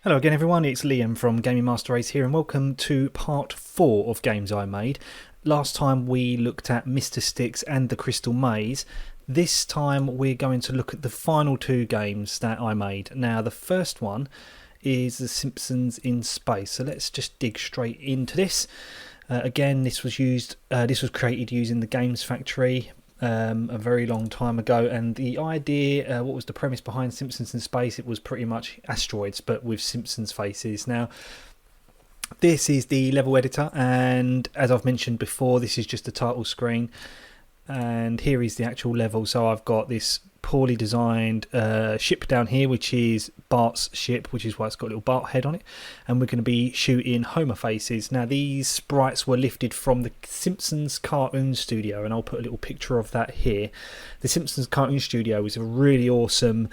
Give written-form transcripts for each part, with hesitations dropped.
Hello again everyone, it's Liam from Gaming Master Race here and welcome to part 4 of Games I Made. Last time we looked at Mr. Sticks and the Crystal Maze. This time we're going to look at the final 2 games that I made. Now the first one is The Simpsons in Space, so let's just dig straight into this. Again, this was created using the Games Factory a very long time ago, and the idea, what was the premise behind Simpsons in Space? It was pretty much asteroids but with Simpsons faces. Now this is the level editor, and as I've mentioned before, this is just the title screen, and here is the actual level. So I've got this poorly designed ship down here, which is Bart's ship, which is why it's got a little Bart head on it, and we're going to be shooting Homer faces. Now these sprites were lifted from the Simpsons cartoon studio, and I'll put a little picture of that here. The Simpsons cartoon studio is a really awesome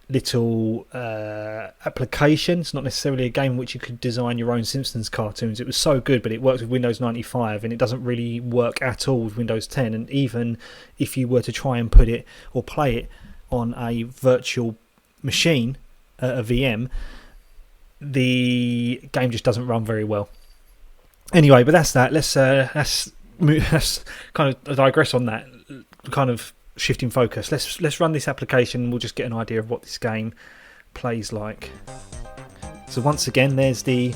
little application. It's not necessarily a game in which you could design your own Simpsons cartoons. It was so good, but it works with Windows 95 and it doesn't really work at all with Windows 10, and even if you were to try and put it or play it on a virtual machine, a VM, the game just doesn't run very well. Anyway, but that's that. Let's kind of digress on that, kind of shifting focus. Let's run this application and we'll just get an idea of what this game plays like. So once again, there's the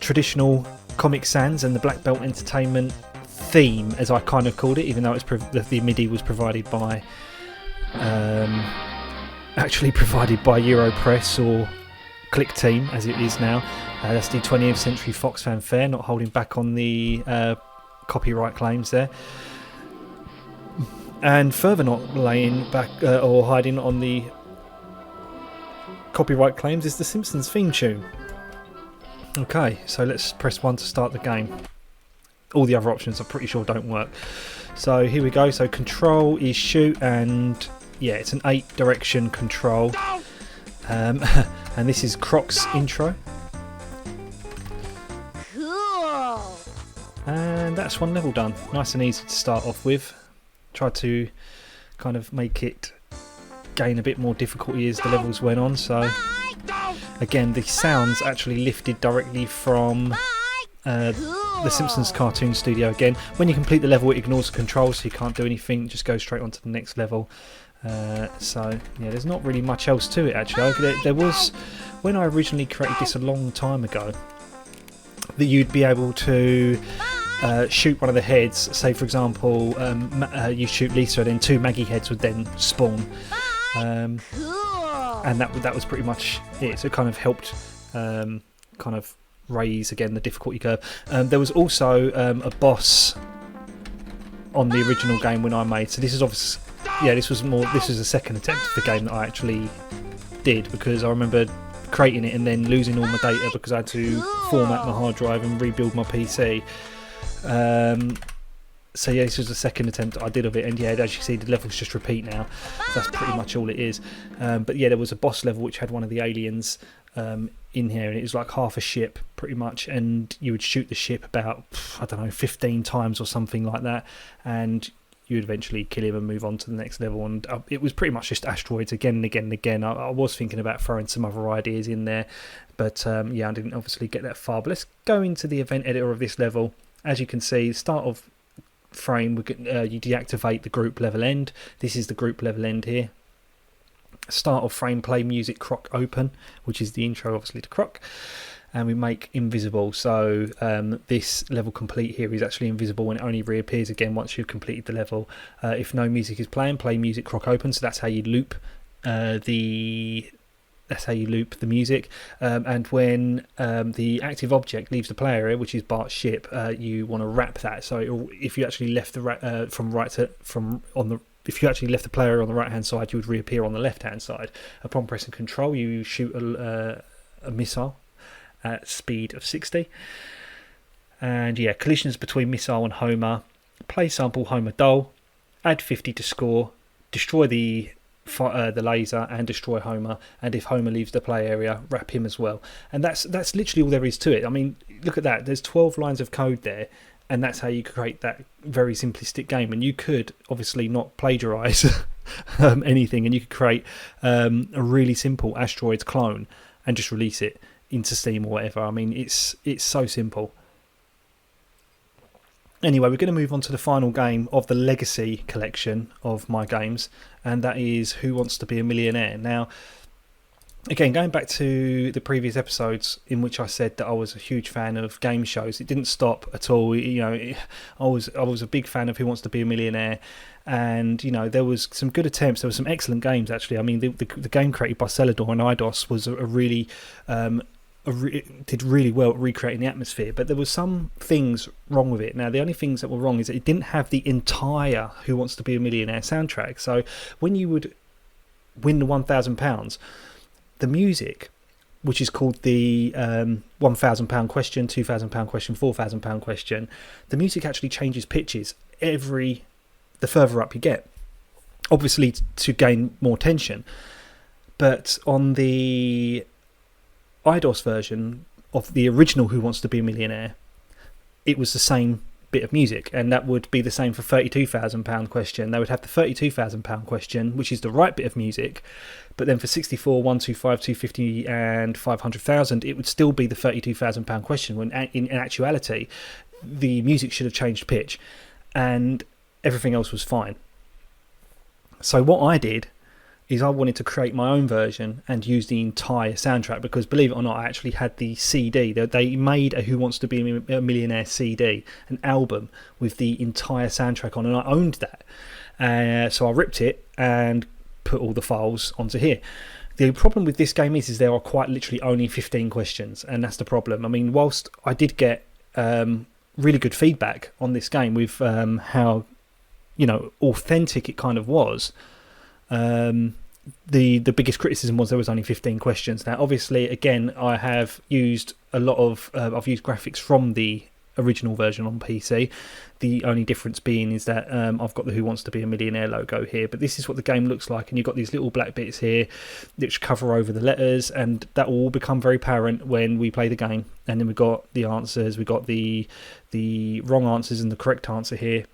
traditional Comic Sans and the Black Belt Entertainment theme, as I kind of called it, even though it's the MIDI was provided by Europress or Click Team as it is now. That's the 20th Century Fox fanfare, not holding back on the copyright claims there. And further not laying back or hiding on the copyright claims is the Simpsons theme tune. Okay, so let's press 1 to start the game. All the other options I'm pretty sure don't work. So here we go. So control is shoot, and yeah, it's an 8 direction control. And this is Croc's intro. Cool. And that's one level done. Nice and easy to start off with. Tried to kind of make it gain a bit more difficulty as the levels went on. So again, the sounds actually lifted directly from the Simpsons cartoon studio. Again, when you complete the level, it ignores the controls, so you can't do anything, just go straight on to the next level. So yeah, there's not really much else to it actually. There was, when I originally created this a long time ago, that you'd be able to shoot one of the heads. Say for example, you shoot Lisa, and then 2 Maggie heads would then spawn, and that was pretty much it. So it kind of helped kind of raise again the difficulty curve. There was also a boss on the original game when I made. So this is obviously, yeah, this was a second attempt of the game that I actually did, because I remember creating it and then losing all my data because I had to format my hard drive and rebuild my PC. So yeah, this was the second attempt I did of it, and yeah, as you see, the levels just repeat now. So that's pretty much all it is. But yeah, there was a boss level which had one of the aliens in here, and it was like half a ship pretty much, and you would shoot the ship about, I don't know, 15 times or something like that, and you would eventually kill him and move on to the next level. And it was pretty much just asteroids again and again and again. I was thinking about throwing some other ideas in there, but yeah, I didn't obviously get that far. But let's go into the event editor of this level. As you can see, start of frame, you deactivate the group level end. This is the group level end here. Start of frame, play music, Croc open, which is the intro obviously to Croc, and we make invisible. So this level complete here is actually invisible, and it only reappears again once you've completed the level. If no music is playing, play music, Croc open. So that's how you loop the music, and when the active object leaves the play area, which is Bart's ship, you want to wrap that. So if you actually left if you actually left the player on the right hand side, you would reappear on the left hand side. Upon pressing control, you shoot a missile at speed of 60, and yeah, collisions between missile and Homer, play sample Homer doll, add 50 to score, destroy the laser and destroy Homer, and if Homer leaves the play area, wrap him as well. And that's literally all there is to it. I mean, look at that, there's 12 lines of code there, and that's how you create that very simplistic game. And you could obviously not plagiarize anything, and you could create a really simple asteroids clone and just release it into Steam or whatever. I mean, it's so simple. Anyway, we're going to move on to the final game of the Legacy collection of my games, and that is Who Wants to Be a Millionaire. Now, again, going back to the previous episodes in which I said that I was a huge fan of game shows, it didn't stop at all. You know, I was a big fan of Who Wants to Be a Millionaire, and you know, there was some good attempts. There were some excellent games actually. I mean, the game created by Celador and Eidos was a really did really well at recreating the atmosphere, but there were some things wrong with it. Now, the only things that were wrong is that it didn't have the entire Who Wants to Be a Millionaire soundtrack. So when you would win the £1,000, the music, which is called the £1,000 question, £2,000 question, £4,000 question, the music actually changes pitches the further up you get, obviously to gain more tension. But on the Eidos version of the original Who Wants to Be a Millionaire, it was the same bit of music, and that would be the same for £32,000 question. They would have the £32,000 question, which is the right bit of music, but then for 64, 125, 250 and 500,000, it would still be the £32,000 question, when in actuality the music should have changed pitch and everything else was fine. So what I did is I wanted to create my own version and use the entire soundtrack, because believe it or not, I actually had the CD. They made a Who Wants to Be a Millionaire CD, an album with the entire soundtrack on, and I owned that. So I ripped it and put all the files onto here. The problem with this game is there are quite literally only 15 questions, and that's the problem. I mean, whilst I did get really good feedback on this game with how, you know, authentic it kind of was, the biggest criticism was there was only 15 questions. Now, obviously, again, I have used a lot of I've used graphics from the original version on PC. The only difference being is that I've got the Who Wants to Be a Millionaire logo here, but this is what the game looks like, and you've got these little black bits here which cover over the letters, and that will all become very apparent when we play the game. And then we've got the answers, we've got the wrong answers and the correct answer here,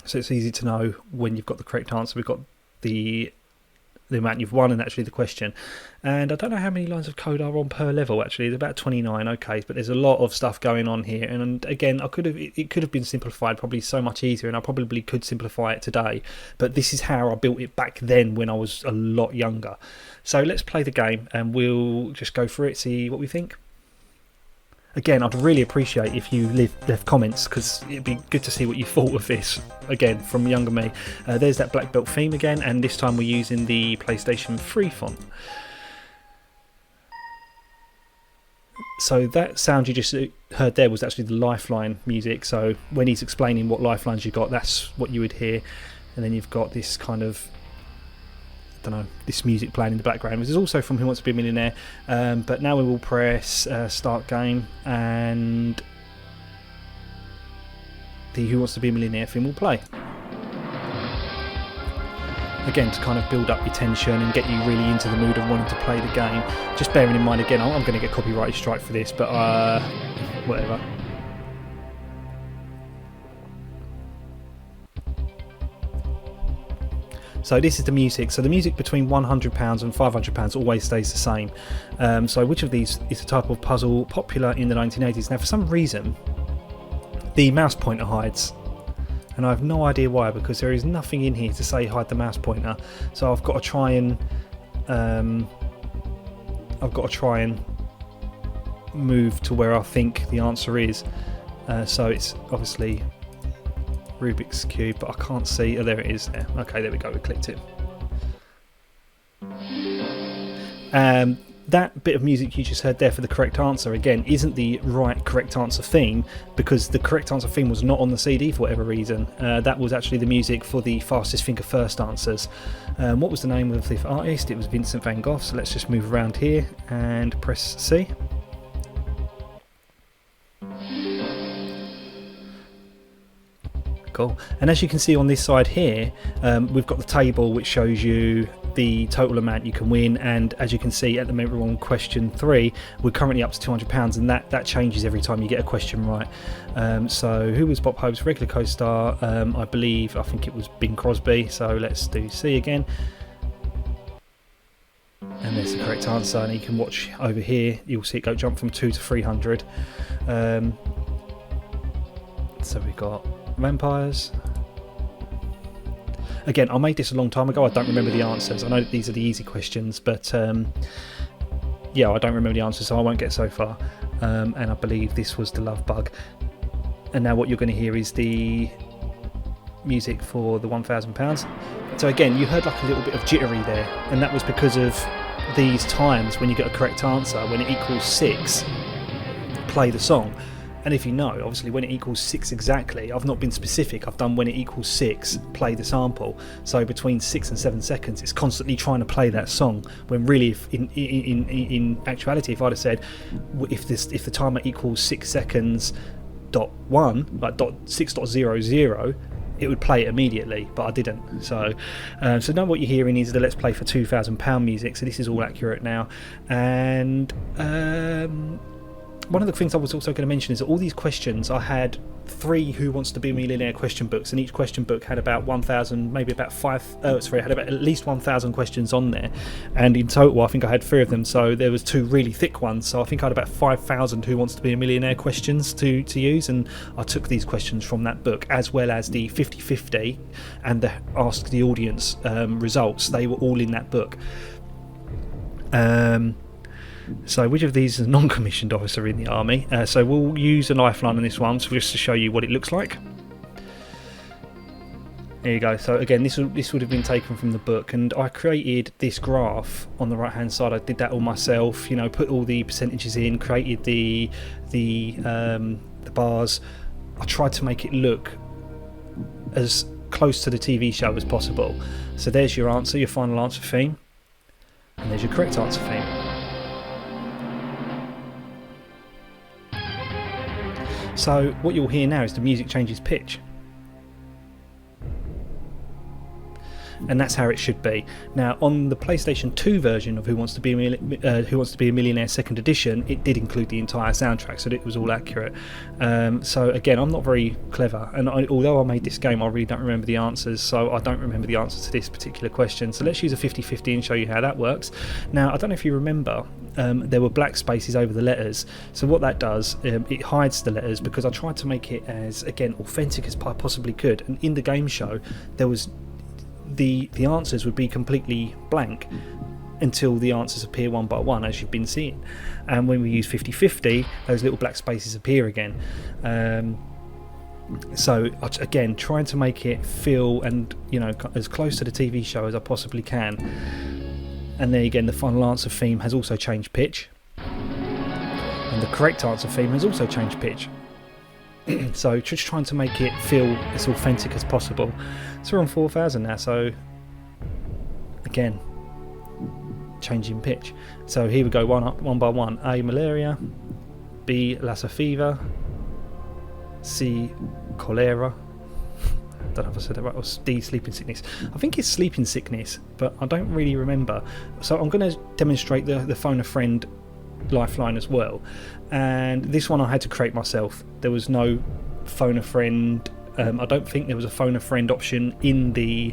so it's easy to know when you've got the correct answer. We've got the amount you've won and actually the question, and I don't know how many lines of code are on per level. Actually, there's about 29. Okay, but there's a lot of stuff going on here, and again, it could have been simplified probably so much easier, and I probably could simplify it today, but this is how I built it back then when I was a lot younger. So let's play the game and we'll just go through it, see what we think. Again, I'd really appreciate if you left comments, because it'd be good to see what you thought of this, again, from younger me. There's that black belt theme again, and this time we're using the PlayStation 3 font. So that sound you just heard there was actually the Lifeline music, so when he's explaining what lifelines you got, that's what you would hear. And then you've got this kind of, I don't know, this music playing in the background, which is also from Who Wants to Be a Millionaire. But now we will press start game, and the Who Wants to Be a Millionaire theme will play. Again, to kind of build up your tension and get you really into the mood of wanting to play the game. Just bearing in mind, again, I'm going to get copyright strike for this, but whatever. So this is the music. So the music between £100 and £500 always stays the same. So which of these is a type of puzzle popular in the 1980s? Now, for some reason, the mouse pointer hides, and I have no idea why, because there is nothing in here to say hide the mouse pointer. So I've got to try and move to where I think the answer is. So it's obviously Rubik's Cube, but I can't see. Oh, there it is there. Okay, there we go, we clicked it. That bit of music you just heard there for the correct answer, again, isn't the right correct answer theme, because the correct answer theme was not on the CD for whatever reason. That was actually the music for the fastest finger first answers. What was the name of the artist? It was Vincent van Gogh. So let's just move around here and press C. Cool. And as you can see on this side here, we've got the table which shows you the total amount you can win, and as you can see at the moment we're on question 3, we're currently up to £200, and that changes every time you get a question right. So who was Bob Hope's regular co-star? I think it was Bing Crosby, so let's do C again. And there's the correct answer, and you can watch over here, you'll see it go jump from 2 to 300. So we've got vampires. Again, I made this a long time ago, I don't remember the answers. I know that these are the easy questions, but yeah, I don't remember the answers, so I won't get so far. And I believe this was the love bug. And now what you're going to hear is the music for the £1,000. So again, you heard like a little bit of jittery there, and that was because of these times when you get a correct answer. When it equals 6, play the song. And if you know, obviously when it equals 6 exactly, I've not been specific, I've done when it equals 6, play the sample. So between 6 and 7 seconds, it's constantly trying to play that song, when really if in actuality, if I'd have said if the timer equals 6 seconds dot 1, like dot 6.00, it would play it immediately, but I didn't. So now what you're hearing is the Let's Play for £2,000 music. So this is all accurate now. And one of the things I was also going to mention is that all these questions, I had 3 Who Wants to Be a Millionaire question books, and each question book had about 1,000, maybe about had about at least 1,000 questions on there. And in total, I think I had 3 of them. So there was 2 really thick ones. So I think I had about 5,000 Who Wants to Be a Millionaire questions to use. And I took these questions from that book, as well as the 50-50 and the Ask the Audience results. They were all in that book. So which of these is a non-commissioned officer in the army? So we'll use a lifeline on this one, so just to show you what it looks like. There you go. So again, this would have been taken from the book, and I created this graph on the right hand side. I did that all myself, you know, put all the percentages in, created the bars. I tried to make it look as close to the TV show as possible. So there's your answer, your final answer theme, and there's your correct answer theme. So what you'll hear now is the music changes pitch. And that's how it should be. Now, on the PlayStation 2 version of Who Wants to Be a Millionaire Second Edition, it did include the entire soundtrack, so it was all accurate. So again, I'm not very clever, and although I made this game, I really don't remember the answers, so I don't remember the answer to this particular question. So let's use a 50-50 and show you how that works. Now, I don't know if you remember, there were black spaces over the letters. So what that does, it hides the letters, because I tried to make it as, again, authentic as I possibly could. And in the game show, there was the answers would be completely blank until the answers appear one by one, as you've been seeing. And when we use 50-50, those little black spaces appear again. So again, trying to make it feel, and you know, as close to the TV show as I possibly can. And then again, the final answer theme has also changed pitch, and the correct answer theme has also changed pitch. So just trying to make it feel as authentic as possible. So we're on 4,000 now, so again, changing pitch. So here we go, one by one. A, malaria. B, Lassa fever. C, cholera. I don't know if I said that right. Or D, sleeping sickness. I think it's sleeping sickness, but I don't really remember. So I'm going to demonstrate the phone a friend lifeline as well, and this one I had to create myself. There was no phone a friend. I don't think there was a phone a friend option in the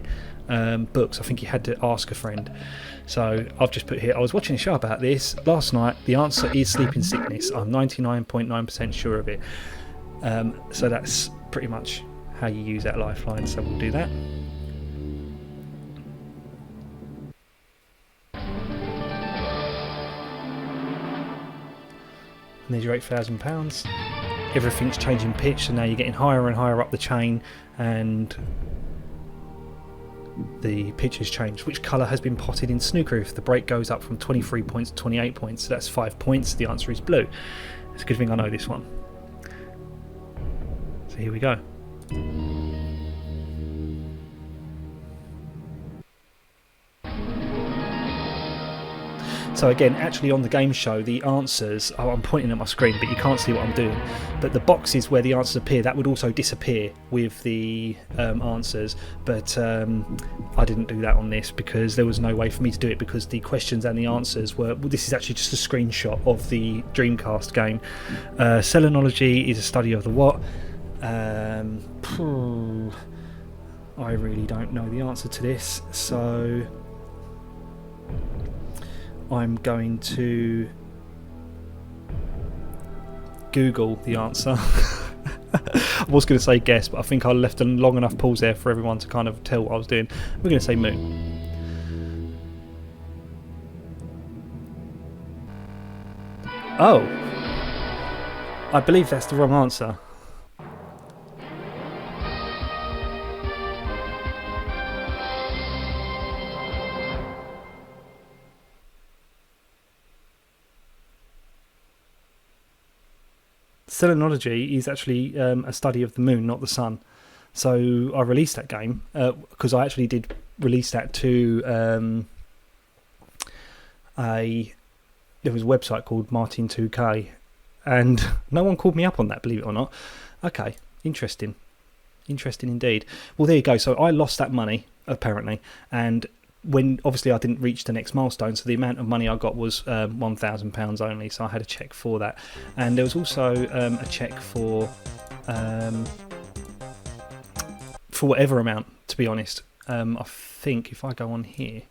books. I think you had to ask a friend. So I've just put here, I was watching a show about this last night. The answer is sleeping sickness. I'm 99.9% sure of it. So that's pretty much how you use that lifeline. So we'll do that. And there's your £8,000. Everything's changing pitch, so now you're getting higher and higher up the chain, and the pitch has changed. Which colour has been potted in snooker if the break goes up from 23 points to 28 points? So that's 5 points. The answer is blue. It's a good thing I know this one. So here we go. So again, actually on the game show, the answers, I'm pointing at my screen, but you can't see what I'm doing. But the boxes where the answers appear, that would also disappear with the answers. But I didn't do that on this because there was no way for me to do it, because the questions and the answers were, well, this is actually just a screenshot of the Dreamcast game. Selenology is a study of the what? I really don't know the answer to this, so I'm going to Google the answer. I was going to say guess, but I think I left a long enough pause there for everyone to kind of tell what I was doing. We're going to say moon. Oh, I believe that's the wrong answer. Selenology is actually a study of the moon, not the sun. So I released that game because I actually did release that to there was a website called Martin2K, and no one called me up on that, believe it or not. Okay, interesting indeed. Well, there you go. So I lost that money apparently, and when obviously I didn't reach the next milestone, so the amount of money I got was £1,000 only, so I had a cheque for that. And there was also a cheque for whatever amount, to be honest. I think if I go on here,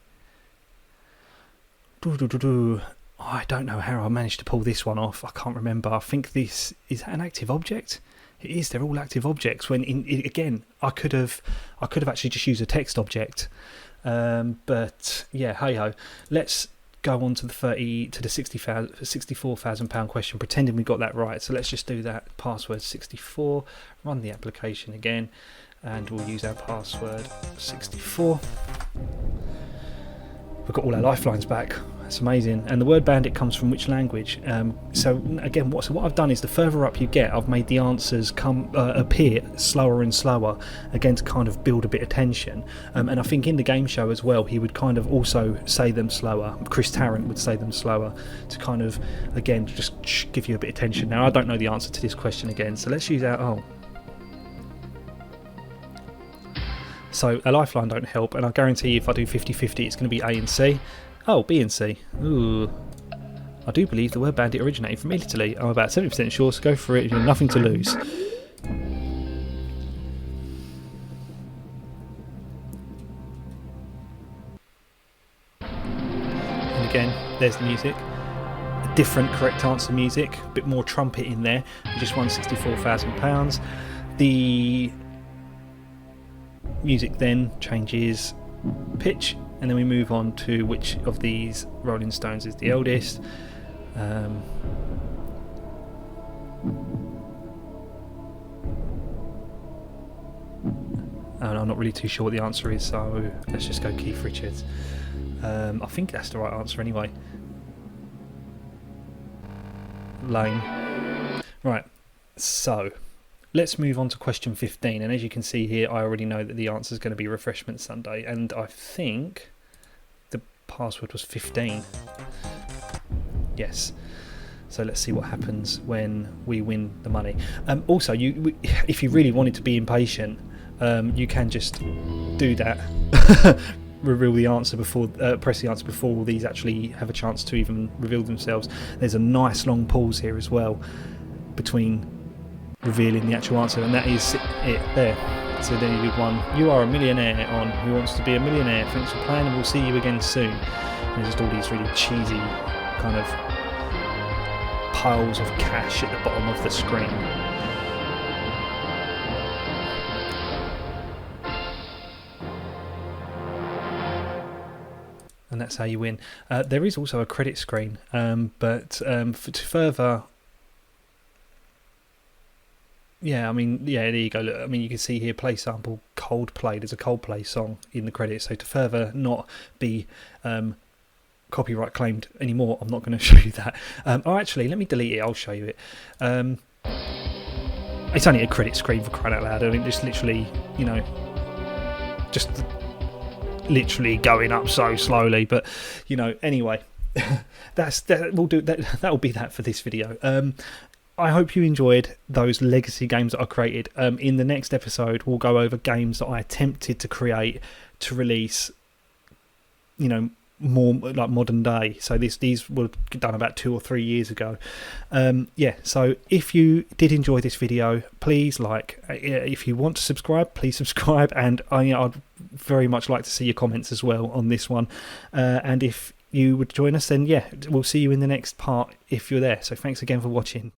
I don't know how I managed to pull this one off. I can't remember. I think this is an active object. It is. They're all active objects. When again, I could have actually just used a text object. But yeah, hey ho. Let's go on to the £64,000 question, pretending we got that right. So let's just do that. Password 64. Run the application again, and we'll use our password 64. We've got all our lifelines back. That's amazing. And the word bandit comes from which language? So again, what I've done is the further up you get, I've made the answers appear slower and slower, again to kind of build a bit of tension. And I think in the game show as well, he would kind of also say them slower. Chris Tarrant would say them slower to kind of, again, just give you a bit of tension. Now, I don't know the answer to this question again, so let's use our... So a lifeline don't help, and I guarantee you if I do 50-50, it's going to be A and C. Oh, B and C. Ooh. I do believe the word bandit originated from Italy. I'm about 70% sure, so go for it. You've nothing to lose. And again, there's the music. A different correct answer music. A bit more trumpet in there. We just won £64,000. The music then changes pitch, and then we move on to which of these Rolling Stones is the eldest. And I'm not really too sure what the answer is, so let's just go Keith Richards. I think that's the right answer anyway. Lane. Right, so let's move on to question 15, and as you can see here, I already know that the answer is going to be Refreshment Sunday, and I think the password was 15. Yes. So let's see what happens when we win the money. Also, if you really wanted to be impatient, you can just do that. Reveal the answer before, press the answer before all these actually have a chance to even reveal themselves. There's a nice long pause here as well between revealing the actual answer, and that is it there. So then you did one. You are a millionaire on Who Wants to Be a Millionaire. Thanks for playing, and we'll see you again soon. And there's just all these really cheesy kind of piles of cash at the bottom of the screen. And that's how you win. There is also a credit screen, but to further... Yeah, I mean, yeah, there you go. Look, I mean, you can see here, play sample, Coldplay. There's a Coldplay song in the credits. So to further not be copyright claimed anymore, I'm not going to show you that. Oh, actually, let me delete it. I'll show you it. It's only a credit screen, for crying out loud. I mean, just literally, you know, just literally going up so slowly. But, you know, anyway, we'll do that. That'll be that for this video. I hope you enjoyed those legacy games that I created. In the next episode, we'll go over games that I attempted to create to release, you know, more like modern day. So these were done about 2 or 3 years ago. Yeah, so if you did enjoy this video, please like. If you want to subscribe, please subscribe. And I'd very much like to see your comments as well on this one. And if you would join us, then yeah, we'll see you in the next part if you're there. So thanks again for watching.